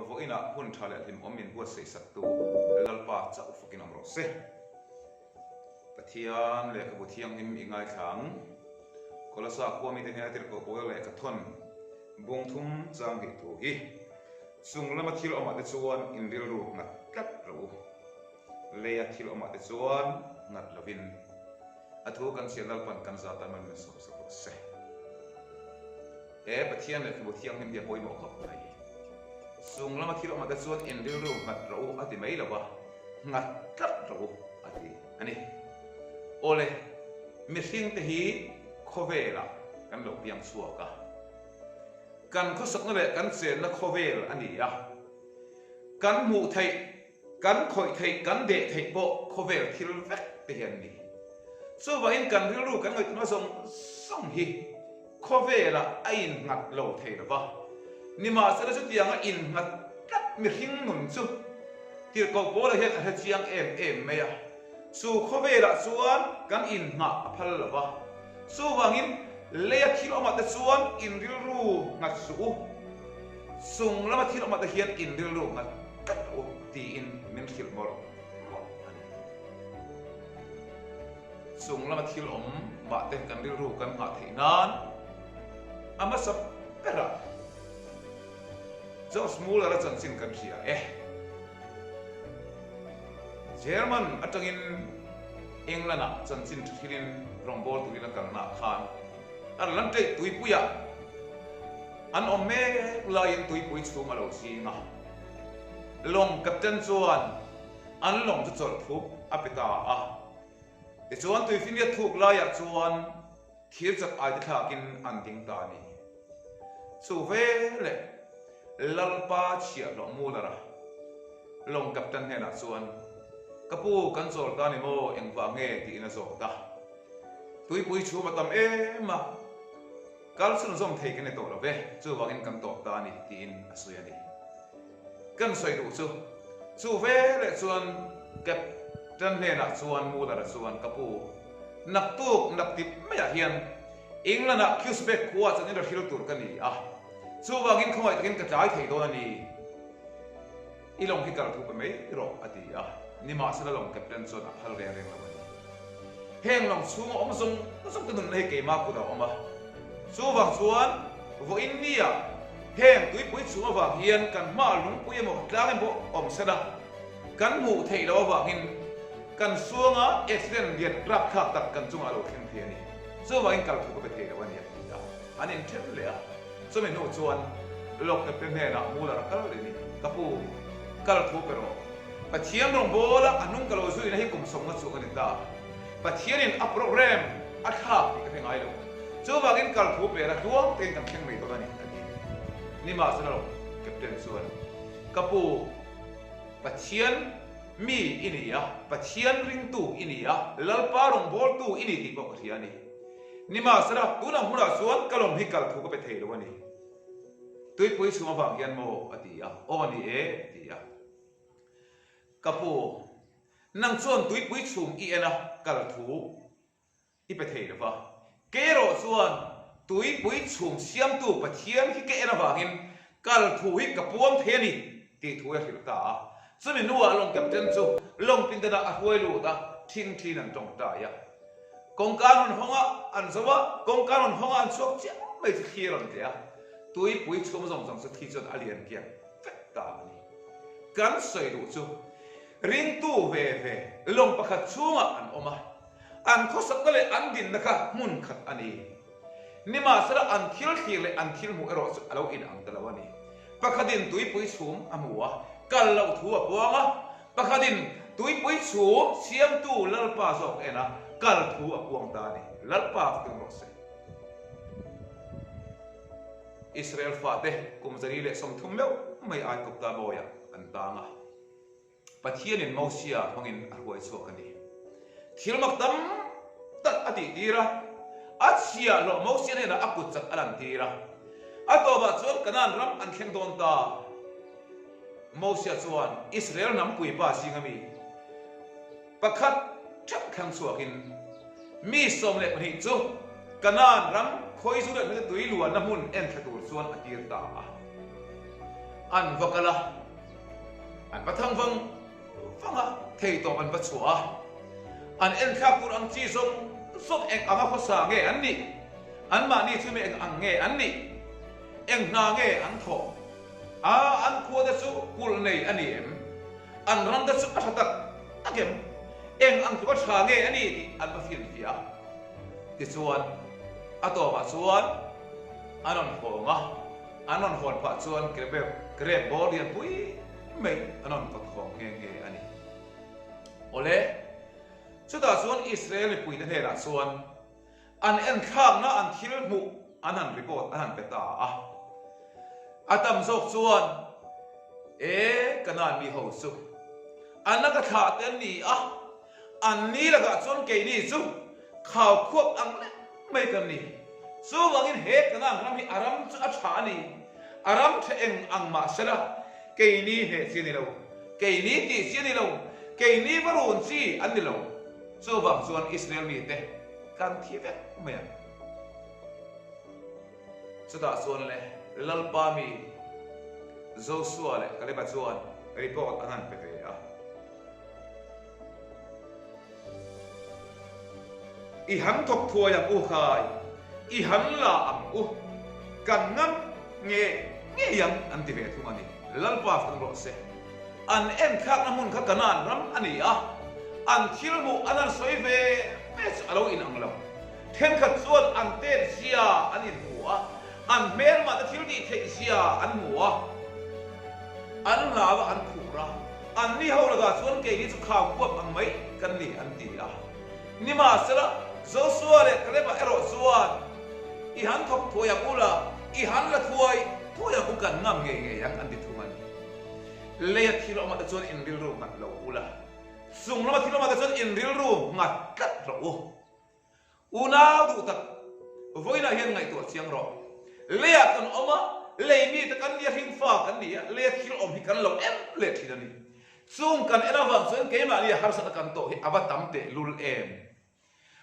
voina hun thale him omin buat sei satu lalpa chau fukin amro se pathian le ka buthiang him ingai thang kolasa ko mi te ha tir ko boil le ka thon bung thum chang gi tu hi chung lama thil Awmahte chuan in Rilru ngat kat ro le ya thil Awmahte chuan ngat lovin athu kan sial pan kan za ta man so se pathian le ka buthiang him dia boy mo khop lai chung lama thil Awmahte chuan in Rilru ngat ro ati mai lawa ngat kat ro ati ani ole mi hring te hi khovela kan lo piang suaka kan kho sak na le kan chen na khovel ani ya kan mu thai kan khoi thai kan de thai bo khovel thil vek te hian ni so wa in kan Rilru kan ngai na song hi khovela ain ngat lo thai la ba ni ma sa la chu tiang a in ngat kat mi hring nun chu tir ko bo la hian a chiang em me ya su khovela chuan kan in nga phal la ba so wangin leya thil Awmahte chuan in Rilru ngat su sung lama thil Awmahte hian in Rilru ngat kat u ti in min thil mor sung lama thil Awmahte kan Rilru kan nga theinan ama sap pera Zohmingliana chan sin kan ria German atangin England chan sin thilin rombol tulina kan na khan ar lante tui puya an omme lain tui pui chu ma lo singa long captain chuan an long chu chol thup apeta a te chuan tui finia thuk la ya chuan thir chak ai thakin an ding ta ni chu ve le lalpa chia lo mu lara long captain hena chuan kapu kan chol ta ni mo engwa nge ti na zo ta tui pui chu matam ma kal sun zom thei kan to lo ve chu wangin kan to ta ni tin asuya ni kan soi du chu ve le chuan kap tan ne na chuan mu da chuan kapu nak tuk nak tip me ya hian England Qsbek kwa chan ni hil tur kan ni chu wangin khomai takin ka chai thei do ni ilong hi kal thu pa mai ro ati ni ma sa long captain chuan hal re re la heng long chung om sung tunun nei ke ma ku da oma chu wang chuan vo india heng tui pui chu wa hian kan ma lung pui mo tlang bo om sada kan mu thei lo wa hin kan suanga accident lian rap khak tak kan chung alo khen thia ni chu wa in kal thu ko be thei wa ni da anin them le chu me no chuan lok ka pe ne na mu la kal le ni kapu kal thu pero pathian rong bola anung kalo zu ina hi kum som na chu kan da pathianin a program a khak ti ka ngai lo chu wangin kal thu pe ra tuam ten kan kheng mai to da ni ma sa lo captain suan kapu pathian mi inia pathian ring tu inia lalpa rong bol tu ini ti ko khiani ni ma sa ra tu na hura suan kalom hi kal thu ko pe thei lo ni tui pui suma wang hian mo atia o ni tia kapu nang chuan tui pui chum I ena kal thu I pe thei lawa ke ro chuan tui pui chum siam tu pathian hi ke ena wangin kal thu hi kapuam the ni ti thu a hil ta chumi nuwa long captain chu long pin da a huai lu ta thing thin an tong ta ya kong kanon honga an zawa kong kanon honga an chok cha mai thi khiron te a tui pui chum zong zong sa thi chon alian kia vet ta ni kan soi du chu ring tu ve long pakhat chunga an oma an khosak le an din naka mun khat ani nima sara an thil le an thil mu ero chu alo in ang talawani pakhadin tui pui chum amua kal lo thu a puanga pakhadin tui pui chu siam tu lalpa sok ena kal thu a puang ta ni lalpa tu ro se Israel fa te kumzari le som thum meu mai ai kop ta boya an tanga pathianin mausia hongin arwai chokani thilmak tam tat ati tira achia lo mausia ne na akut chak alan tira atoba chon kanan ram an khen don ta mausia chuan Israel nam pui pa singami pakhat thak khang chuakin mi som le pani chu kanan ram khoi su le tui luan na mun en thatur chuan atir ta an vakala an pathang vanga thei to an bachua an en kha kur ang chi song sop ek anga khosa nge an ni an ma ni thume ek ang nge an ni eng na nge an tho an khu da su kul nei ani em an ram da su athatak agem eng ang tu tha nge ani an ba fil dia ti chuan ato ba chuan anon honga anon hon pa chuan grab ball yan pui mai anon pat khong nge ani ole chuta chuan Israel ni pui da hera chuan an en khang na an thil mu anan report anan peta atam zok chuan kanan mi ho su anaka tha ten ni an ni la ga chuan ke ni chu khaw khop ang le mai kan ni chu wangin he kanan ram hi aram chu a tha ni aram the eng ang ma sala ke ni he si ni lo ke ni ti si ni lo ke ni barun si an ni lo chu wang chuan Israel mi te kan thi ve me chuta chuan le lalpa mi Joshua le kale ba chuan report anan pe ve i han thok thua yang u khai i han la am u kan ngam nge yang an ti ve thu ani lalpa fang ro se an en khak na mun kha kanan ram ani an thil mu anan soi ve mes alo in ang lo then khat chuan an ten sia an in huwa an mer ma da thil di thei sia an huwa an la wa an khura an ni ho la ga chuan ke ni chu khaw kwap ang mai kan ni an ti ni ma sala Joshua le kaleba ero chuan i han thok thoya kula i han la thoya ku kan ngam nge yang an ti thumani le thilo ma da chuan in rilru ngat lo kula sung lo ma thilo ma da chuan in rilru ngat kat ro una du tak voina hian ngai to chiang ro le kan oma le mi ta kan nia hing fa kan nia le thil om hi kan lo em le thilani chung kan era wang chuan ke ma ni har sa kan to hi abatam te lul em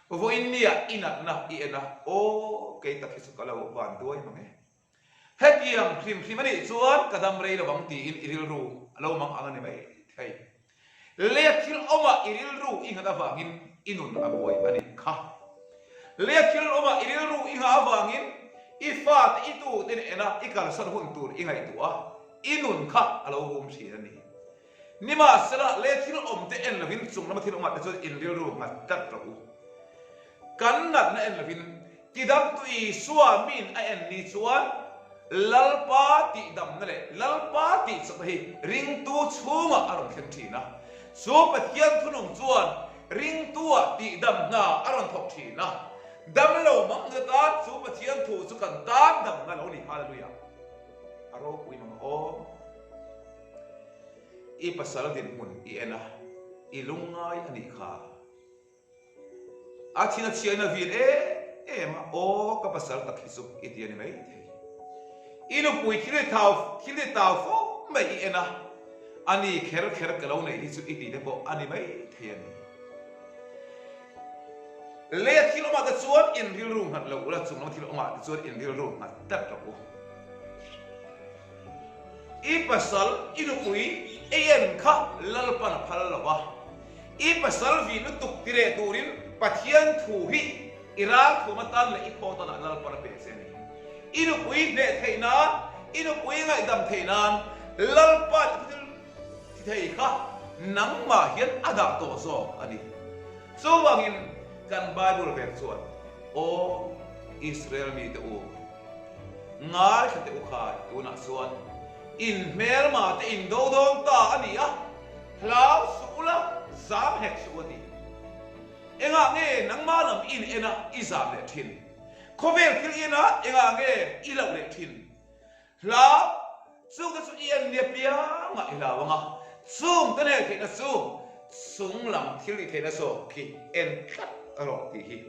vo india inat na i ena o ke ta khisu kala wan duai mange hetiam phim ani chuan kadam rei lo bang ti in Rilru lo mang angani mai thei le thil oma Rilru ingata wangin inun aboi ani kha le thil oma Rilru inga wangin ifat itu ten ena ikal san hun tur ingai tu inun kha alo hum si ani nima sala le thil om te en lovin chung na thil oma te chu in Rilru ngat tat ro kan nat na en lovin kidam tu I suwa min a en ni chuan lalpa ti dam na le lalpa ti sahi ring tu chunga aron khen thina so pathian thunong chuan ring tu ti dam na aron thok thina dam lo mang na ta so pathian thu chu kan tan dam na lo ni hallelujah aro ui mang o I pasal din mun I ena I lungai ani kha athina chiana vil ma o ka pasal tak hisu itiani mai inu pui khile tau fo mai ena ani kher kalau nei hisu iti de bo ani mai thiani le thilo ma ka chuan in Rilru ngat lo ula chung no thilo ma chuan in Rilru ngat tak lo I pasal inu pui en kha lalpan phal lawa I pasal vi nu tuk tire turin pathian thu hi ira thu matan le I pho ta na lalpan pe se ni inu pui ne theina inu pui ngai dam theina lalpan ti thei kha nang ma hian ada to so ani so wangin kan Bible ve chuan o Israel mi te u ngai te u khai tu na chuan in mer ma te in do dong ta ani hlau sula zam hek suani enga nge nang ma lam in ena izam le thin khovel thil ina enga nge ilau le thin hla chung ka chu ien ne pia nga ila wanga chung tane ke na chung lam thil ni the na so ki en khat ro ti hi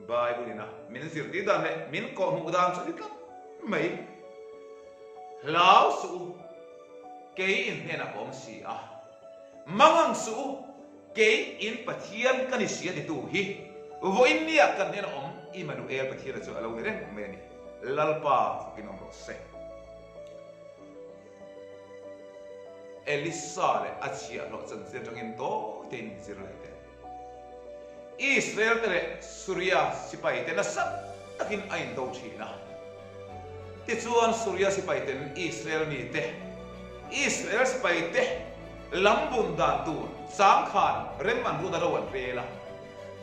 Bible ina min zir ti dan le min ko hu dan chu ti mai lao su ke in hena om si mangang su ke in pathian kan isia de tu hi vo in nia kan hena om Emmanuel pathian chu alo ne me ni lalpa kinom ro se Elisa le achia lo chan se tangin to ten zir le te Israel te Syria sipai te na sap takin ain do thina ti chuan Syria sipai ten Israel ni te Israel sipai te lambun dan tu sang khan rem man ru da wan rela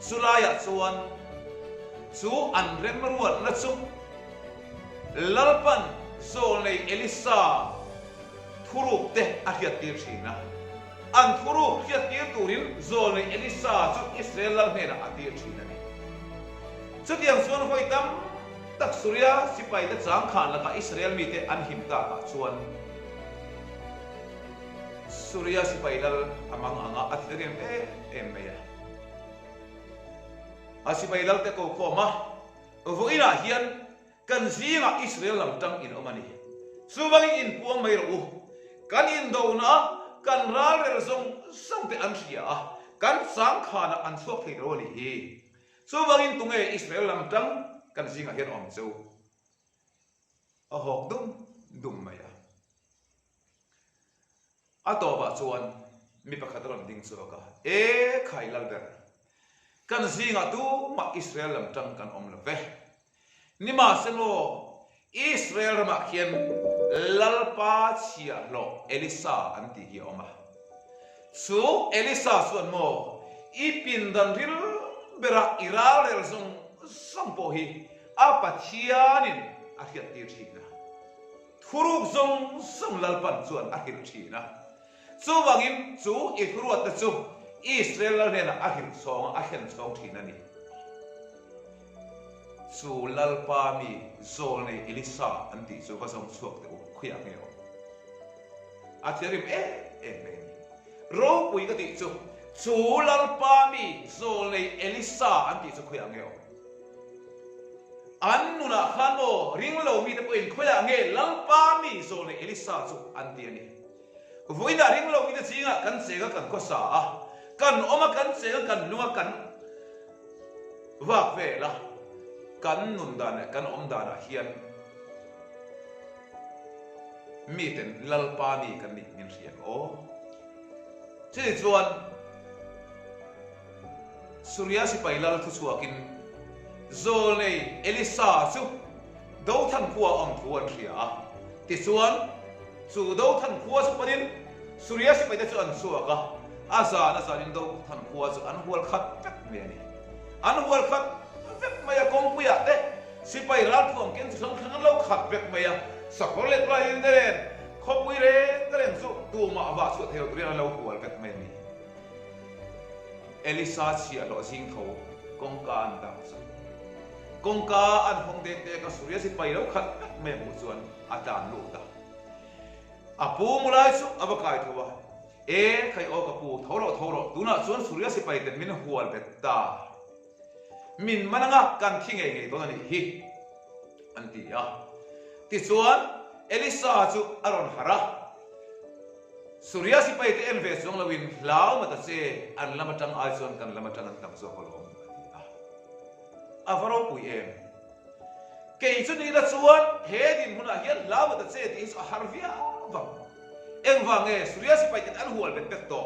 sulaya chuan chu an rem ruat na chu lalpan so nei Elisa thuruk te ahiat tir thina an thuruk hiat tir turin zo nei Elisa chu Israel lal hena atir thina ni chu tiang chuan hoi tam tak Syria sipai te chang khan la ka Israel mi te an him ta ka chuan Syria sipai dal amang anga athirin em meya asipai dal te ko ma voina hian kan zinga Israel lam tang in omani subang in puang mai ro kan in do na kan ral rel song te an ria kan sang khana an suak thei ro ni hi subang in tunge Israel lam tang kan zinga hian om chu a hok dum maya ato ba chuan mi pakhat ron ding chu ka khai lal ber kan zinga tu ma Israel lam tang kan om la ve ni ma selo Israel ma khian lalpa chia lo Elisa anti hi oma su Elisa suan mo ipin dan ril bera iral rel song po hi apathianin ahiat tir thina thuruk song lalpan chuan ahil thina chu wangin chu ikruat ta chu Israel ne na ahil song ahen song thina ni chu lalpa mi zol nei Elisa anti chu ka song chuak te khuya ngeo athirim me ro pui ka ti chu lalpa mi zol nei Elisa anti chu khuya ngeo an nuna khano ringlo mi te poin khuya nge lalpa mi zol nei Elisa chu anti ani voina ringlo mi te chinga kan sega kan ko sa kan oma kan sega kan lunga kan wak ve la kan nun dana kan om dana hian miten lalpani kan ni min rian o chi chuan Syria si pailal thu chuakin zol nei Elisa chu do than khuwa om thuan ria ti chuan chu do than khuwa chu panin Syria si paida chu an suaka asa na sanin do than khuwa chu an hual khat pek me ni an hual khat maya kong puya te sipai ral thuam ken sang khang lo khat bek maya sakolet la in deren khopui re deren su tu ma wa su theu tri lo hual bek me ni Elisa chia lo sing tho kong ka an dang sa kong ka an hong de te ka surya sipai lo khat bek me mu chuan atan lu ta apu mulai su abakai thowa khai o ka pu thoro tuna chuan surya sipai te min hual bet ta min mananga kan thinge nge to ni hi anti ya ti chuan Elisa chu aron hara Syria sipai te en ve song lawin lau mata se an lamatang ai chuan kan lamatang an tam zo kolom avaro pui em ke chu ni la chuan he din huna hian lau mata se ti so harvia bang eng wange Syria sipai te an hual bet to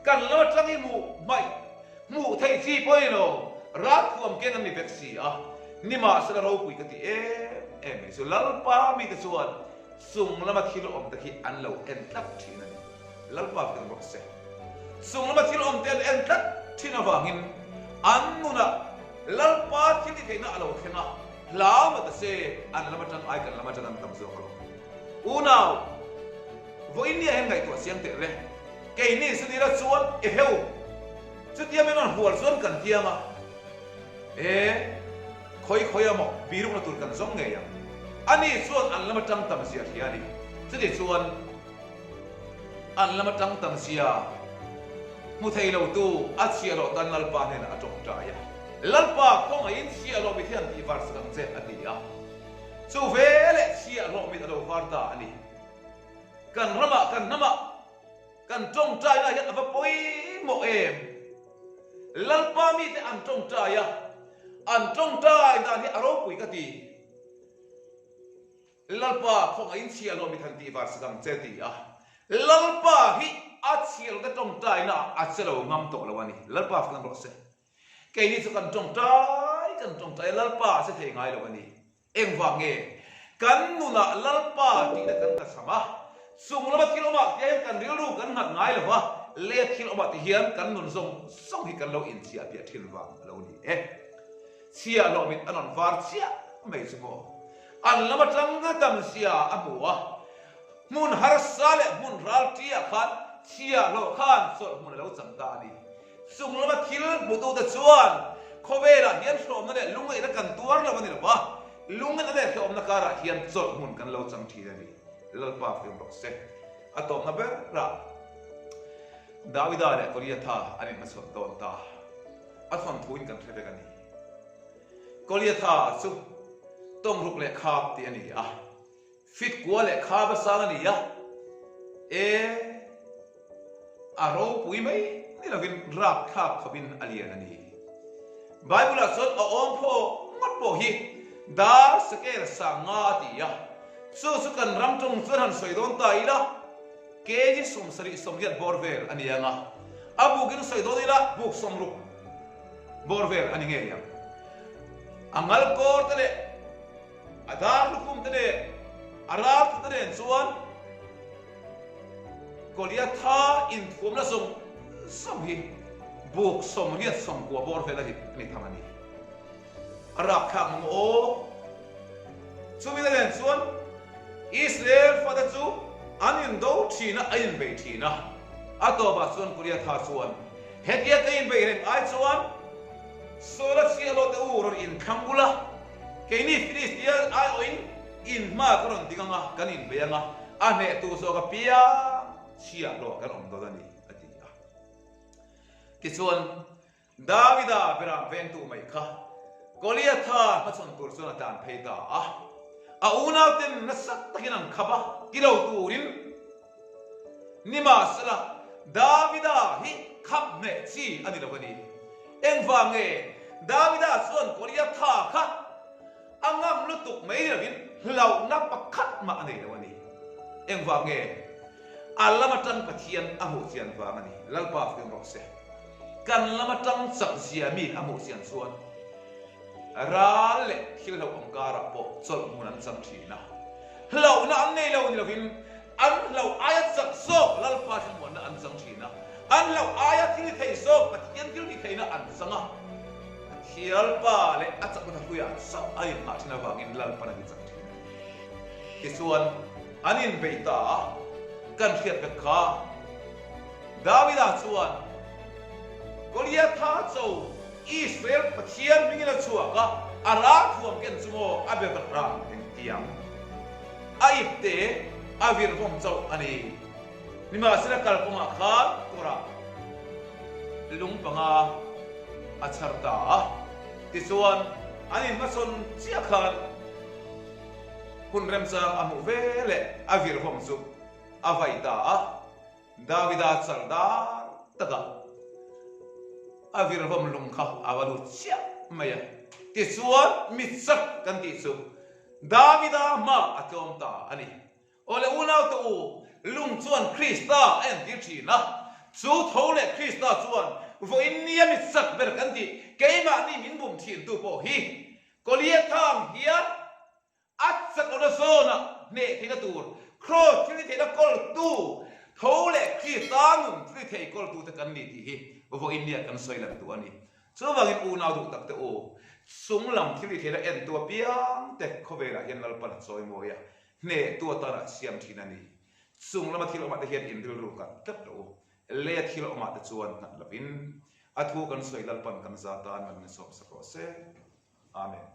kan lamatang i mu thei thi poino rat huam ken ami veksi nima sala ro pui ka ti me so lalpa mi ka chuan sung lama thil om ta hi an lo en tlat thina ni lalpa kan bok se sung lama thil om ten en tlat thina wangin an nuna lalpa thil ti theina alo thena law ma ta se an lama tang ai kan lama tang tam zo ko unau voinia hen ngai to siang te re ke ni su ni ra chuan heu chu tia men on hual zon kan tianga khoi mo biru na tur kan zong nge ya ani chuan an lama tang tam sia hiani chuti chuan an lama tang tam sia mu thei lo tu a sia lo dan lalpa ne na atok ta ya lalpa khong in sia lo mi thian ti var sang che ati ya chu vele sia lo mi alo var ta ani kan nama kan tong tai na ya apa poi mo lalpa mi te an tong ta ya an trong tai dan hi aro pui ka ti lalpa khong in sia lo mi than ti var sang che ti lalpa hi achiel ka tong tai na achelo ngam to lawani lalpa kan ro se ke ni chu kan tong tai lalpa se thei ngai lawani eng wange kan nuna lalpa ti na kan ka sama sung lama kiloma ke kan rilru kan ngat ngai lawa le kiloma ti hian kan nun song hi kan lo in sia pia thil wa lo ni sia lo mit anon var sia mai chu mo an lama tang ga tam sia abuwa mun har sale mun ral tia khat sia lo khan so mun lo chang ta ni sung lama kil butu da chuan khobera hian som na le lungai na kan tuar la bani ba lungai na le khom na kara hian chol mun kan lo chang thi ni lalpa film ro se atom na be ra Davida le kolia tha ani ma sot don ta athon thuin kan thebe kan ni kolia tha su tong ruk le khap ti ani fit kwa le khap sa ani ya aro pui mai ni la vin rap khap khabin alian ani Bible sot om pho mat po hi dar saker sa nga ti ya su kan ram tung chuan soi don ta ila keji som sari somgiat borvel ani anga abu gin soi don ila buk somru borvel ani nge ya angal kor tele adar lukum tele arab tele chuan kolia tha in thum na som hi buk somgiat som ko borvel ani ni thamani arab kham o chumi den chuan Israel pada chu anin do thina ain be thina atoba chuan korea tha chuan hetia kain be reng ai chuan solat sialo te uror in khangula keini filistia ai oin in ma karon dinganga kanin be anga ane tu so ka pia sia lo kan om do dani ati ki chuan davida bera veng tu mai kha korea tha ma chon tur chuan tan pheita Auna ten nasak takinang kaba kilaw turin nima sala Davida hi kap ne chi anila bani engvange Davida suan korea tha kha angam lutuk mai ravin lau na pakhat ma anila bani engvange alamatan pathian amu sian wangani lalpa film rose kan lamatang sak siami amu sian suan Rale hilau angkara po sol munan sam thina lau na an nei lau ni lovin an lau ayat sak so lal pa sin mon an sang thina an lau ayat thil thei so pathian thil ni theina an sanga hial pa le atsak na kuya so ai ma thina wangin lal pa na sang thina kisuan anin beita kan khiat ka kha Davida chuan kolia tha chou Israel pathian mingina chuaka ara thuam ken chumo abe bakra tiang aipte avir vom chau ani nima sira kal konga kha kora lung panga acharta tisuan ani mason chia khan kun remsa amu vele avir vom chu avaita Davida chalda taka avir vom lung kha awalu chia maya tisuan mitsak kan tisu Davida ma atom ta ani ole unau to lung chuan Krista en dirthina chu thole Krista chuan vo innia mitsak ber kan ti keima ni min bum thin tu po hi kolia thang hia atsak ona zona ne thina tur cross thili thina kol tu thole Krista ngun thili thei kol tu ta kan ni ti hi vo india kan soilan tu ani chuwangin unau du tak te o sunglam thili thela en tu piang te khovela hian pan choi moya ne tu tara siam thinani sunglam thil oma te hian in rilru ka tat lo le thil oma te chuan na lovin athu kan soilal pan kan zata man sop sako se amen